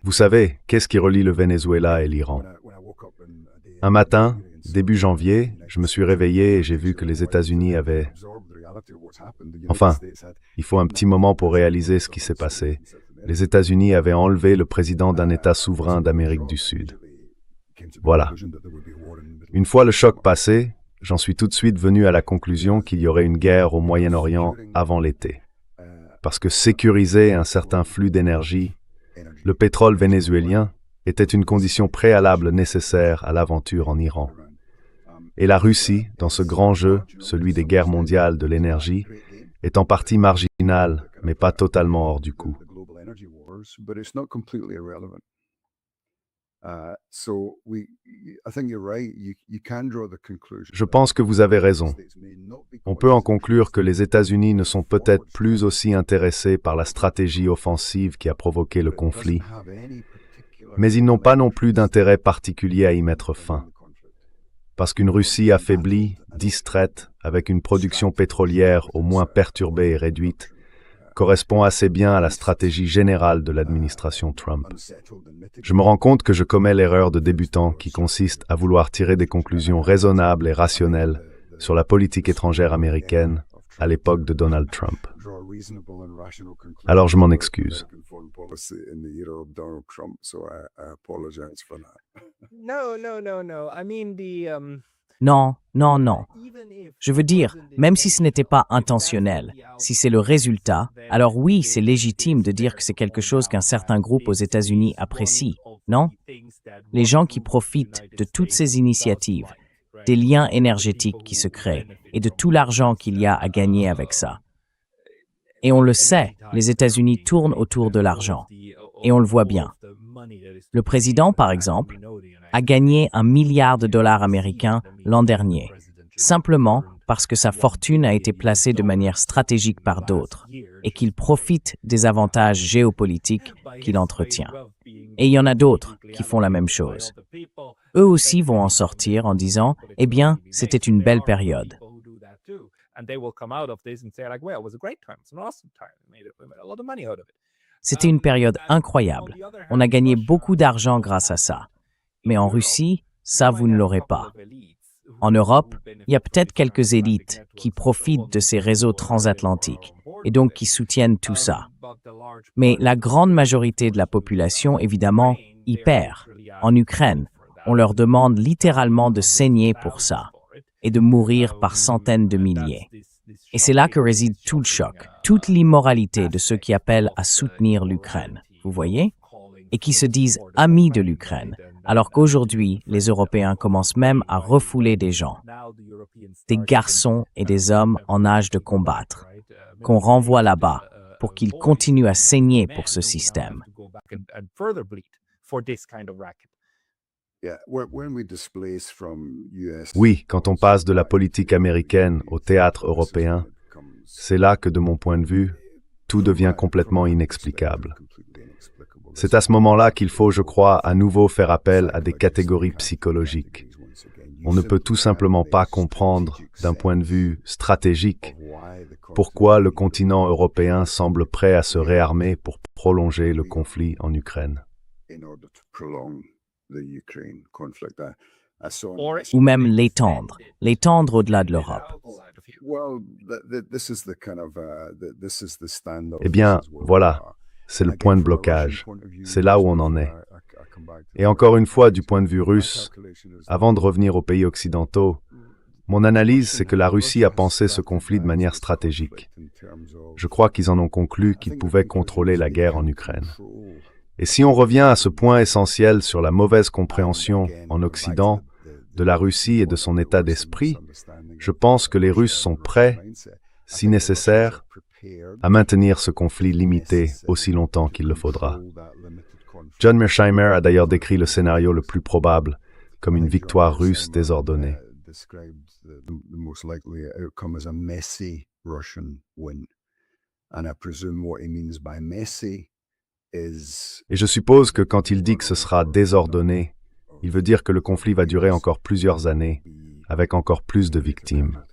Vous savez, qu'est-ce qui relie le Venezuela et l'Iran? Un matin, début janvier, je me suis réveillé et j'ai vu que les États-Unis avaient Enfin, il faut un petit moment pour réaliser ce qui s'est passé. Les États-Unis avaient enlevé le président d'un État souverain d'Amérique du Sud. Voilà. Une fois le choc passé, j'en suis tout de suite venu à la conclusion qu'il y aurait une guerre au Moyen-Orient avant l'été. Parce que sécuriser un certain flux d'énergie, le pétrole vénézuélien, était une condition préalable nécessaire à l'aventure en Iran. Et la Russie, dans ce grand jeu, celui des guerres mondiales de l'énergie, est en partie marginale, mais pas totalement hors du coup. Je pense que vous avez raison. On peut en conclure que les États-Unis ne sont peut-être plus aussi intéressés par la stratégie offensive qui a provoqué le conflit, mais ils n'ont pas non plus d'intérêt particulier à y mettre fin. Parce qu'une Russie affaiblie, distraite, avec une production pétrolière au moins perturbée et réduite, correspond assez bien à la stratégie générale de l'administration Trump. Je me rends compte que je commets l'erreur de débutant qui consiste à vouloir tirer des conclusions raisonnables et rationnelles sur la politique étrangère américaine à l'époque de Donald Trump. Alors je m'en excuse. No. I mean Non, non, non. Je veux dire, même si ce n'était pas intentionnel, si c'est le résultat, alors oui, c'est légitime de dire que c'est quelque chose qu'un certain groupe aux États-Unis apprécie, non? Les gens qui profitent de toutes ces initiatives, des liens énergétiques qui se créent et de tout l'argent qu'il y a à gagner avec ça. Et on le sait, les États-Unis tournent autour de l'argent. Et on le voit bien. Le président, par exemple, a gagné $1 milliard américains l'an dernier, simplement parce que sa fortune a été placée de manière stratégique par d'autres et qu'il profite des avantages géopolitiques qu'il entretient. Et il y en a d'autres qui font la même chose. Eux aussi vont en sortir en disant « Eh bien, c'était une belle période ». C'était une période incroyable. On a gagné beaucoup d'argent grâce à ça. Mais en Russie, ça, vous ne l'aurez pas. En Europe, il y a peut-être quelques élites qui profitent de ces réseaux transatlantiques et donc qui soutiennent tout ça. Mais la grande majorité de la population, évidemment, y perd. En Ukraine, on leur demande littéralement de saigner pour ça et de mourir par centaines de milliers. Et c'est là que réside tout le choc, toute l'immoralité de ceux qui appellent à soutenir l'Ukraine, vous voyez? Et qui se disent amis de l'Ukraine, alors qu'aujourd'hui, les Européens commencent même à refouler des gens, des garçons et des hommes en âge de combattre, qu'on renvoie là-bas pour qu'ils continuent à saigner pour ce système. Oui, quand on passe de la politique américaine au théâtre européen, c'est là que, de mon point de vue, tout devient complètement inexplicable. C'est à ce moment-là qu'il faut, je crois, à nouveau faire appel à des catégories psychologiques. On ne peut tout simplement pas comprendre, d'un point de vue stratégique, pourquoi le continent européen semble prêt à se réarmer pour prolonger le conflit en Ukraine. Ou même l'étendre au-delà de l'Europe. Eh bien, voilà, c'est le point de blocage. C'est là où on en est. Et encore une fois, du point de vue russe, avant de revenir aux pays occidentaux, mon analyse, c'est que la Russie a pensé ce conflit de manière stratégique. Je crois qu'ils en ont conclu qu'ils pouvaient contrôler la guerre en Ukraine. Et si on revient à ce point essentiel sur la mauvaise compréhension en Occident de la Russie et de son état d'esprit, je pense que les Russes sont prêts, si nécessaire, à maintenir ce conflit limité aussi longtemps qu'il le faudra. John Mearsheimer a d'ailleurs décrit le scénario le plus probable comme une victoire russe désordonnée. Et je suppose que quand il dit que ce sera désordonné, il veut dire que le conflit va durer encore plusieurs années, avec encore plus de victimes.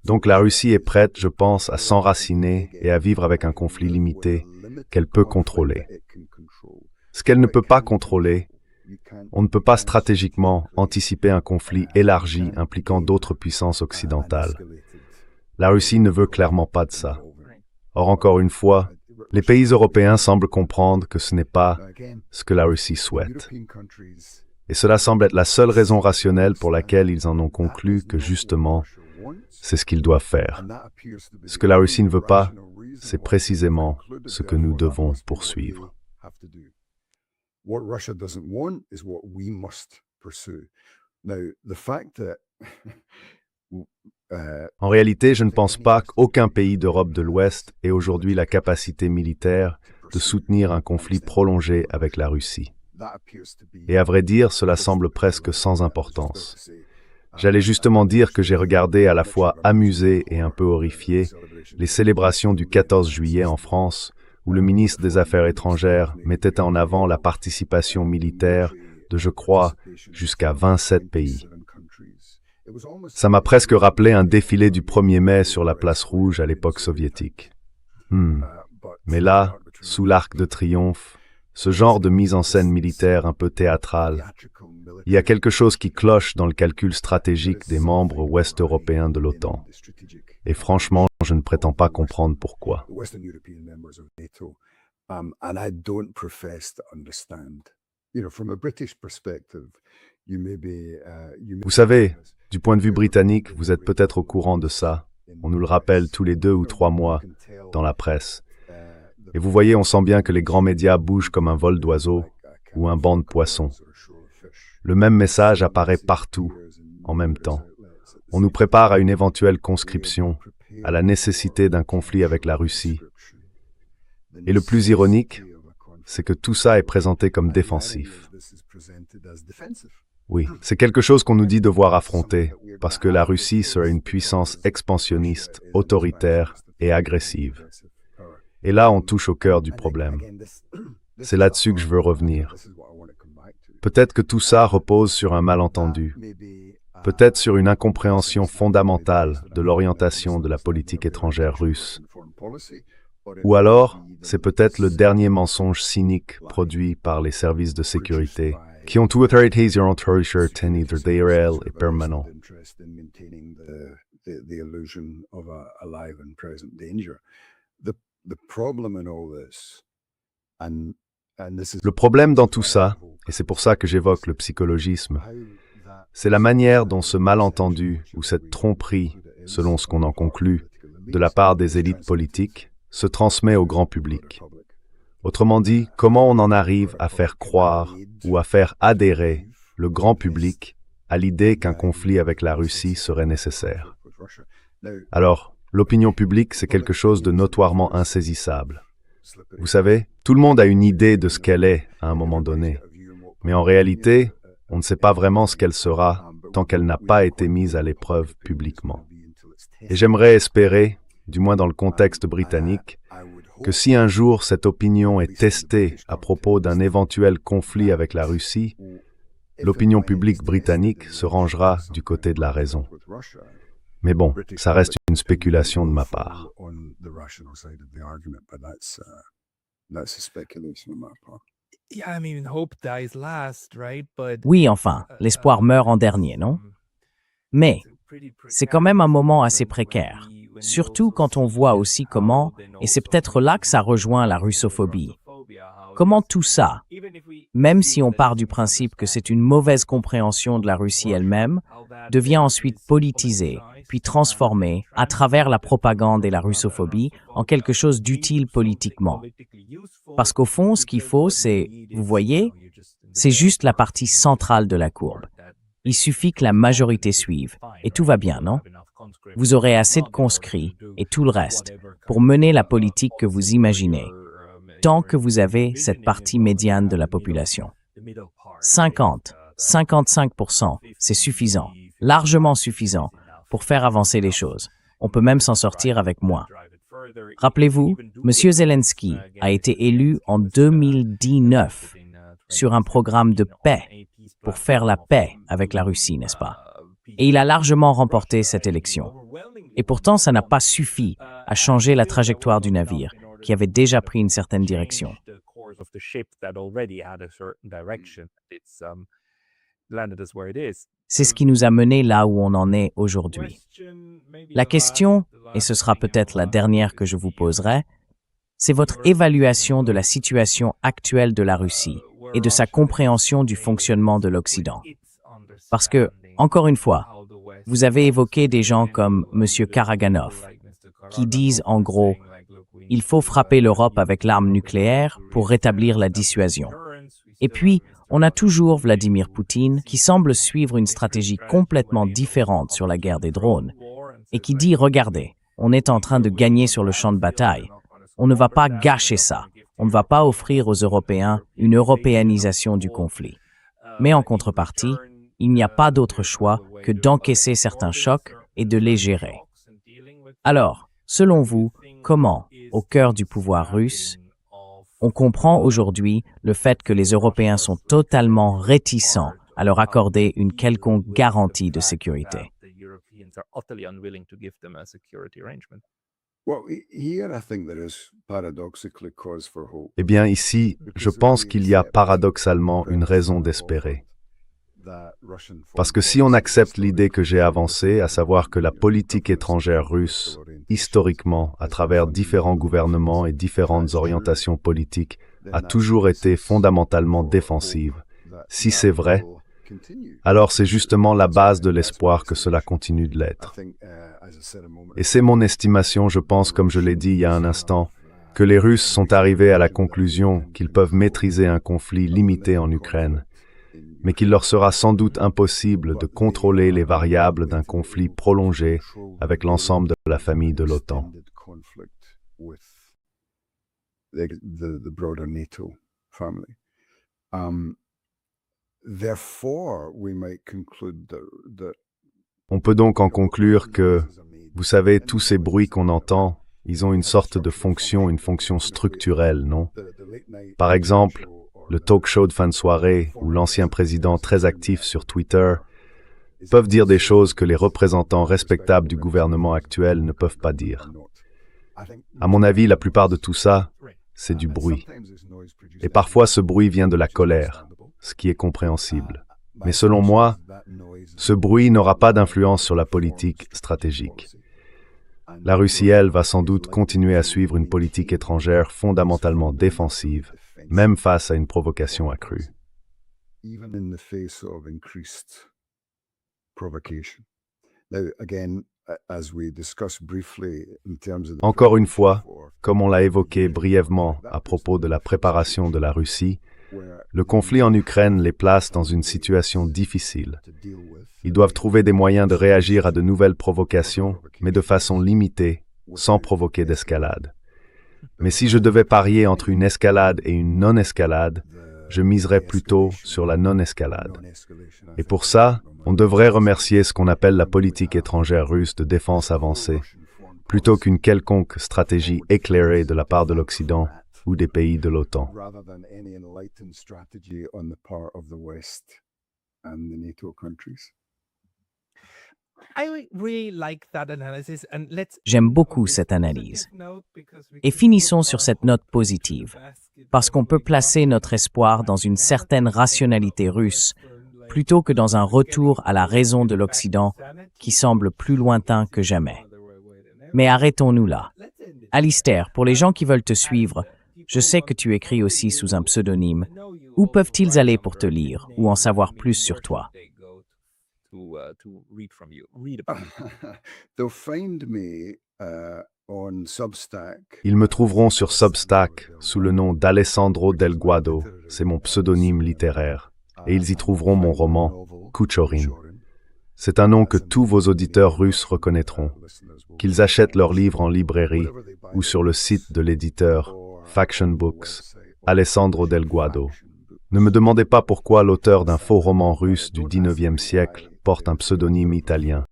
Donc la Russie est prête, je pense, à s'enraciner et à vivre avec un conflit limité qu'elle peut contrôler. Ce qu'elle ne peut pas contrôler, on ne peut pas stratégiquement anticiper un conflit élargi impliquant d'autres puissances occidentales. La Russie ne veut clairement pas de ça. Or, encore une fois, les pays européens semblent comprendre que ce n'est pas ce que la Russie souhaite. Et cela semble être la seule raison rationnelle pour laquelle ils en ont conclu que, justement, c'est ce qu'ils doivent faire. Ce que la Russie ne veut pas, c'est précisément ce que nous devons poursuivre. What Russia doesn't want is what we must pursue. Now, the fact that En réalité, je ne pense pas qu'aucun pays d'Europe de l'Ouest ait aujourd'hui la capacité militaire de soutenir un conflit prolongé avec la Russie. Et à vrai dire, cela semble presque sans importance. J'allais justement dire que j'ai regardé à la fois amusé et un peu horrifié les célébrations du 14 juillet en France, où le ministre des Affaires étrangères mettait en avant la participation militaire de, je crois, jusqu'à 27 pays. Ça m'a presque rappelé un défilé du 1er mai sur la place Rouge à l'époque soviétique. Mais là, sous l'Arc de Triomphe, ce genre de mise en scène militaire un peu théâtrale, il y a quelque chose qui cloche dans le calcul stratégique des membres ouest-européens de l'OTAN. Et franchement, je ne prétends pas comprendre pourquoi. Vous savez, du point de vue britannique, vous êtes peut-être au courant de ça. On nous le rappelle tous les 2 ou 3 mois dans la presse. Et vous voyez, on sent bien que les grands médias bougent comme un vol d'oiseaux ou un banc de poissons. Le même message apparaît partout, en même temps. On nous prépare à une éventuelle conscription, à la nécessité d'un conflit avec la Russie. Et le plus ironique, c'est que tout ça est présenté comme défensif. Oui, c'est quelque chose qu'on nous dit devoir affronter, parce que la Russie serait une puissance expansionniste, autoritaire et agressive. Et là, on touche au cœur du problème. C'est là-dessus que je veux revenir. Peut-être que tout ça repose sur un malentendu, peut-être sur une incompréhension fondamentale de l'orientation de la politique étrangère russe. Ou alors, c'est peut-être le dernier mensonge cynique produit par les services de sécurité, qui ont tout autorité et permanent. Le problème dans tout ça, et c'est pour ça que j'évoque le psychologisme, c'est la manière dont ce malentendu ou cette tromperie, selon ce qu'on en conclut, de la part des élites politiques, se transmet au grand public. Autrement dit, comment on en arrive à faire croire ou à faire adhérer le grand public à l'idée qu'un conflit avec la Russie serait nécessaire. Alors, l'opinion publique, c'est quelque chose de notoirement insaisissable. Vous savez, tout le monde a une idée de ce qu'elle est à un moment donné, mais en réalité, on ne sait pas vraiment ce qu'elle sera tant qu'elle n'a pas été mise à l'épreuve publiquement. Et j'aimerais espérer, du moins dans le contexte britannique, que si un jour cette opinion est testée à propos d'un éventuel conflit avec la Russie, l'opinion publique britannique se rangera du côté de la raison. Mais bon, ça reste une spéculation de ma part. Oui, enfin, l'espoir meurt en dernier, non? Mais c'est quand même un moment assez précaire, surtout quand on voit aussi comment, et c'est peut-être là que ça rejoint la russophobie, comment tout ça, même si on part du principe que c'est une mauvaise compréhension de la Russie elle-même, devient ensuite politisé, puis transformé, à travers la propagande et la russophobie, en quelque chose d'utile politiquement. Parce qu'au fond, ce qu'il faut, c'est, vous voyez, c'est juste la partie centrale de la courbe. Il suffit que la majorité suive, et tout va bien, non? Vous aurez assez de conscrits, et tout le reste, pour mener la politique que vous imaginez, tant que vous avez cette partie médiane de la population. 50, 55%, c'est suffisant, largement suffisant, pour faire avancer les choses. On peut même s'en sortir avec moins. Rappelez-vous, M. Zelensky a été élu en 2019 sur un programme de paix, pour faire la paix avec la Russie, n'est-ce pas? Et il a largement remporté cette élection. Et pourtant, ça n'a pas suffi à changer la trajectoire du navire, qui avait déjà pris une certaine direction. landed us where it is. C'est ce qui nous a menés là où on en est aujourd'hui. La question, et ce sera peut-être la dernière que je vous poserai, c'est votre évaluation de la situation actuelle de la Russie et de sa compréhension du fonctionnement de l'Occident. Parce que, encore une fois, vous avez évoqué des gens comme M. Karaganov, qui disent en gros « il faut frapper l'Europe avec l'arme nucléaire pour rétablir la dissuasion ». Et puis, on a toujours Vladimir Poutine qui semble suivre une stratégie complètement différente sur la guerre des drones et qui dit « regardez, on est en train de gagner sur le champ de bataille. On ne va pas gâcher ça. On ne va pas offrir aux Européens une européanisation du conflit. Mais en contrepartie, il n'y a pas d'autre choix que d'encaisser certains chocs et de les gérer. » Alors, selon vous, comment, au cœur du pouvoir russe, on comprend aujourd'hui le fait que les Européens sont totalement réticents à leur accorder une quelconque garantie de sécurité? Eh bien, ici, je pense qu'il y a paradoxalement une raison d'espérer. Parce que si on accepte l'idée que j'ai avancée, à savoir que la politique étrangère russe, historiquement, à travers différents gouvernements et différentes orientations politiques, a toujours été fondamentalement défensive, si c'est vrai, alors c'est justement la base de l'espoir que cela continue de l'être. Et c'est mon estimation, je pense, comme je l'ai dit il y a un instant, que les Russes sont arrivés à la conclusion qu'ils peuvent maîtriser un conflit limité en Ukraine, mais qu'il leur sera sans doute impossible de contrôler les variables d'un conflit prolongé avec l'ensemble de la famille de l'OTAN. On peut donc en conclure que, vous savez, tous ces bruits qu'on entend, ils ont une sorte de fonction, une fonction structurelle, non? Par exemple, le talk show de fin de soirée ou l'ancien président très actif sur Twitter peuvent dire des choses que les représentants respectables du gouvernement actuel ne peuvent pas dire. À mon avis, la plupart de tout ça, c'est du bruit. Et parfois, ce bruit vient de la colère, ce qui est compréhensible. Mais selon moi, ce bruit n'aura pas d'influence sur la politique stratégique. La Russie, elle, va sans doute continuer à suivre une politique étrangère fondamentalement défensive, même face à une provocation accrue. Encore une fois, comme on l'a évoqué brièvement à propos de la préparation de la Russie, le conflit en Ukraine les place dans une situation difficile. Ils doivent trouver des moyens de réagir à de nouvelles provocations, mais de façon limitée, sans provoquer d'escalade. Mais si je devais parier entre une escalade et une non-escalade, je miserais plutôt sur la non-escalade. Et pour ça, on devrait remercier ce qu'on appelle la politique étrangère russe de défense avancée, plutôt qu'une quelconque stratégie éclairée de la part de l'Occident ou des pays de l'OTAN. J'aime beaucoup cette analyse. Et finissons sur cette note positive, parce qu'on peut placer notre espoir dans une certaine rationalité russe, plutôt que dans un retour à la raison de l'Occident qui semble plus lointain que jamais. Mais arrêtons-nous là. Alistair, pour les gens qui veulent te suivre, je sais que tu écris aussi sous un pseudonyme. Où peuvent-ils aller pour te lire ou en savoir plus sur toi? Ils me trouveront sur Substack sous le nom d'Alessandro Del Guado, c'est mon pseudonyme littéraire, et ils y trouveront mon roman, Kuchorin. C'est un nom que tous vos auditeurs russes reconnaîtront, qu'ils achètent leurs livres en librairie ou sur le site de l'éditeur Faction Books, Alessandro Del Guado. Ne me demandez pas pourquoi l'auteur d'un faux roman russe du XIXe siècle porte un pseudonyme italien.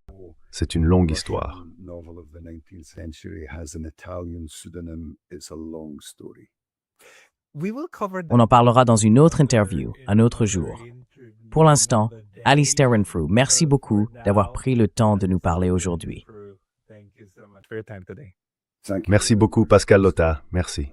C'est une longue histoire. On en parlera dans une autre interview, un autre jour. Pour l'instant, Alistair Renfrew, merci beaucoup d'avoir pris le temps de nous parler aujourd'hui. Merci beaucoup, Pascal Lotta. Merci.